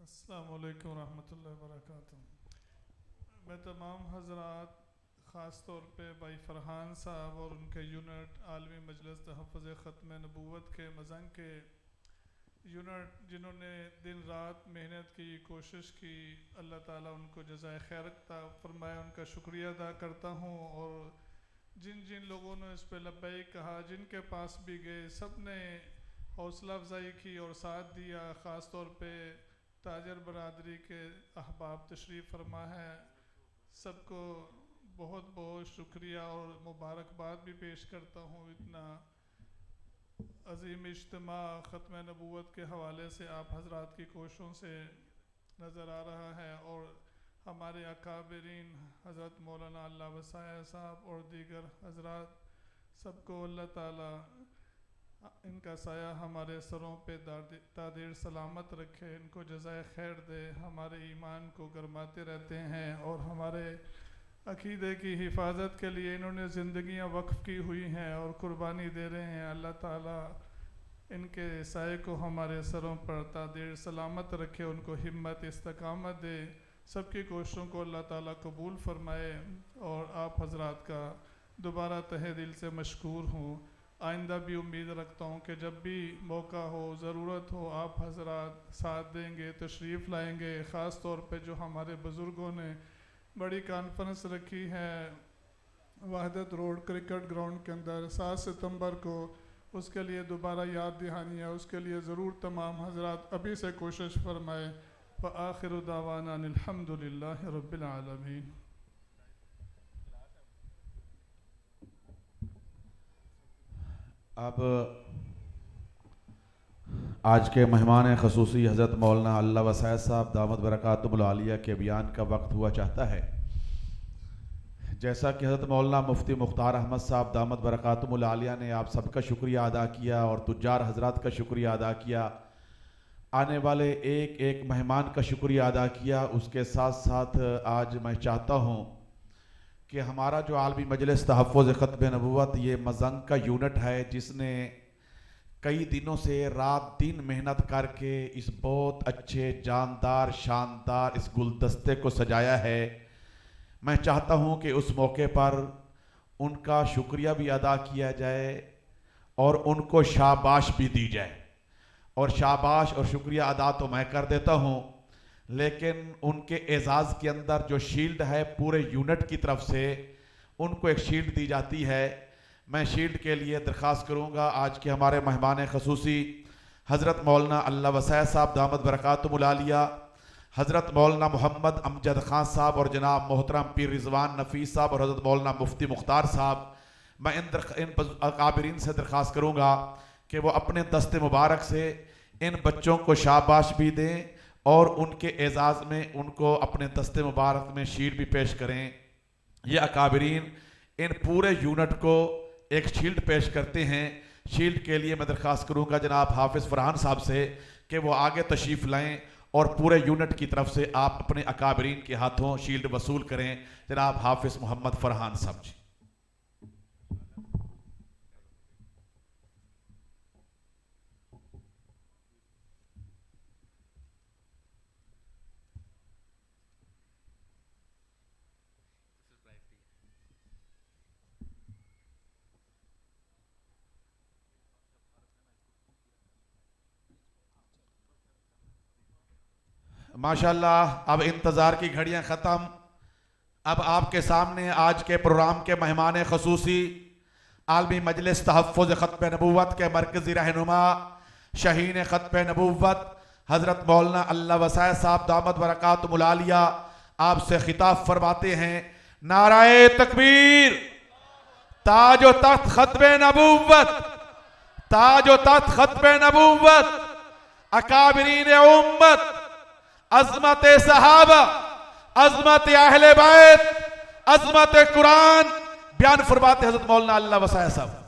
अस्सलाम वालेकुम रहमतुल्लाहि व बरकातुहू। मैं तमाम हज़रात ख़ास तौर पे भाई फ़रहान साहब और उनके यूनिट आलमी मजलिस तहफ़्फ़ुज़ ख़त्म नबूवत के मज़ंग के यूनिट जिन्होंने दिन रात मेहनत की, कोशिश की, अल्लाह ताला उनको जज़ाए खैर फरमाए, उनका शुक्रिया अदा करता हूँ। और जिन जिन लोगों ने इस पर लब्बैक कहा, जिनके पास भी गए, सब ने हौसला अफजाई की और साथ दिया। ख़ास तौर पे ताजर बरादरी के अहबाब तशरीफ़ फरमा है, सबको बहुत बहुत शुक्रिया और मुबारकबाद भी पेश करता हूँ। इतना अज़ीम इज्तिमा ख़त्म नबूवत के हवाले से आप हज़रात की कोशिशों से नज़र आ रहा है। और हमारे अकाबरीन हज़रत मौलाना अल्लाह वसाया साहब और दीगर हज़रात, सबको अल्लाह ताला इनका साया हमारे सरों पे तादेर सलामत रखे, इनको जज़ाए खैर दे, हमारे ईमान को गरमाते रहते हैं और हमारे अक़ीदे की हिफाजत के लिए इन्होंने ज़िंदगियां वक्फ़ की हुई हैं और कुर्बानी दे रहे हैं। अल्लाह ताला इनके साये को हमारे सरों पर तादेर सलामत रखे, उनको हिम्मत इस्तकामत दे, सबकी कोशिशों को अल्लाह ताला कबूल फ़रमाए। और आप हज़रात का दोबारा तहे दिल से मशकूर हूँ। आइंदा भी उम्मीद रखता हूँ कि जब भी मौका हो, ज़रूरत हो, आप हज़रात साथ देंगे, तशरीफ़ लाएंगे। ख़ास तौर पे जो हमारे बुज़ुर्गों ने बड़ी कॉन्फ्रेंस रखी है वहदत रोड क्रिकेट ग्राउंड के अंदर 7 सितंबर को, उसके लिए दोबारा याद दहानी है, उसके लिए ज़रूर तमाम हज़रात अभी से कोशिश फरमाएँ। व आखिर दावाना अनिल हम्दुलिल्लाहि रब्बिल आलमीन। अब आज के मेहमान ख़ुसूसी हज़रत मौलाना अल्लाह वसाया साहब दामद बरकातुहुल आलिया के बयान का वक्त हुआ चाहता है। जैसा कि हज़रत मौलाना मुफ्ती मुख्तार अहमद साहब दामद बरकातुहुल आलिया ने आप सबका शुक्रिया अदा किया और तुज्जार हज़रात का शुक्रिया अदा किया, आने वाले एक एक मेहमान का शुक्रिया अदा किया, उसके साथ साथ आज मैं चाहता हूँ कि हमारा जो आलमी मजलिस तहफ़्फ़ुज़ ख़त्म नबूवत ये मज़ंग का यूनिट है, जिसने कई दिनों से रात दिन मेहनत करके इस बहुत अच्छे जानदार शानदार इस गुलदस्ते को सजाया है, मैं चाहता हूँ कि उस मौके पर उनका शुक्रिया भी अदा किया जाए और उनको शाबाश भी दी जाए। और शाबाश और शुक्रिया अदा तो मैं कर देता हूँ, लेकिन उनके एजाज़ के अंदर जो शील्ड है पूरे यूनिट की तरफ से उनको एक शील्ड दी जाती है। मैं शील्ड के लिए दरख्वास्त करूँगा आज के हमारे मेहमान ख़ुसूसी हज़रत मौलाना अल्लाह वसाया साहब दामद बरकातुहुल आलिया, हज़रत मौलाना मोहम्मद अमजद ख़ान साहब और जनाब मोहतरम पीर रिजवान नफ़ीस साहब और हज़रत मौलाना मुफ्ती मुख्तार साहब, मैं इन अकाबरीन से दरख्वास्त करूँगा कि वो अपने दस्ते मुबारक से इन बच्चों को शाबाश भी दें और उनके एजाज़ में उनको अपने दस्ते मुबारक में शील्ड भी पेश करें। ये अकाबरीन इन पूरे यूनिट को एक शील्ड पेश करते हैं। शील्ड के लिए मैं दरख्वास्त करूँगा जनाब हाफिज़ फरहान साहब से कि वो आगे तशरीफ़ लाएँ और पूरे यूनिट की तरफ से आप अपने अकाबरीन के हाथों शील्ड वसूल करें। जनाब हाफिज़ मोहम्मद फरहान साहब जी। माशाल्लाह, अब इंतज़ार की घड़ियां ख़त्म। अब आपके सामने आज के प्रोग्राम के मेहमान ख़ुसूसी आलमी मजलिस तहफ़्फ़ुज़ ख़त्म नबूवत के मरकज़ी रहनुमा शहीन ख़त्म नबूवत हज़रत मौलाना अल्लाह वसाया साहब दामद बरकातुहुल आलिया आपसे खिताब फरमाते हैं। नाराए तकबीर, ताजो तख्त ख़त्म नबूवत, ताजो तख्त ख़त्म नबूवत, अकाबरीन उम्मत, अज़मत सहाबा, अज़मत अहले बैत, अज़मत कुरान बयान फरमाते हज़रत मौलाना अल्लाह वसाया साहब।